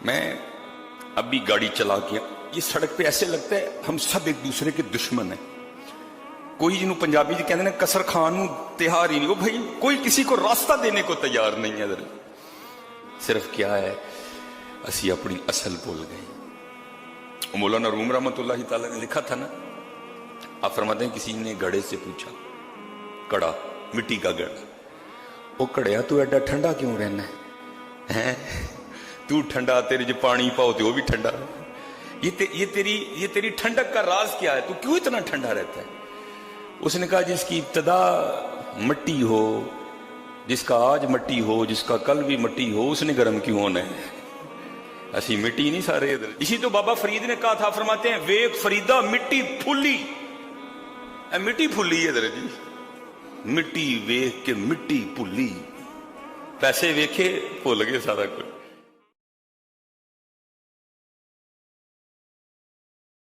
میں ابھی گاڑی چلا کے یہ سڑک پہ ایسے لگتا ہے ہم سب ایک دوسرے کے دشمن ہیں. کوئی جنہوں پنجابی جی کہتے ہیں کسر خان نو تہار ہی نہیں, وہ بھائی کوئی کسی کو راستہ دینے کو تیار نہیں ہے. صرف کیا ہے اسی اپنی اصل بھول گئے. مولانا روم رحمۃ اللہ تعالی نے لکھا تھا نا, آپ فرماتے ہیں کسی نے گھڑے سے پوچھا, کڑا مٹی کا گھڑا, وہ کڑیا تو ایڈا ٹھنڈا کیوں رہنا ہے, تو ٹھنڈا تیرے جو پانی پاؤ تو وہ بھی ٹھنڈا. یہ تیری ٹھنڈک کا راز کیا ہے, تو کیوں اتنا ٹھنڈا رہتا ہے؟ اس نے کہا جس کی ابتدا مٹی ہو, جس کا آج مٹی ہو, جس کا کل بھی مٹی ہو, اس نے گرم کیوں ہونا ہے؟ اسی مٹی نہیں سارے ادھر. اسی تو بابا فرید نے کہا تھا, فرماتے ہیں ویک فریدا مٹی پھولی, مٹی پھولی ہے ادھر جی, مٹی ویک کے مٹی پھولی, پیسے ویکھے بھول گئے سارا کچھ.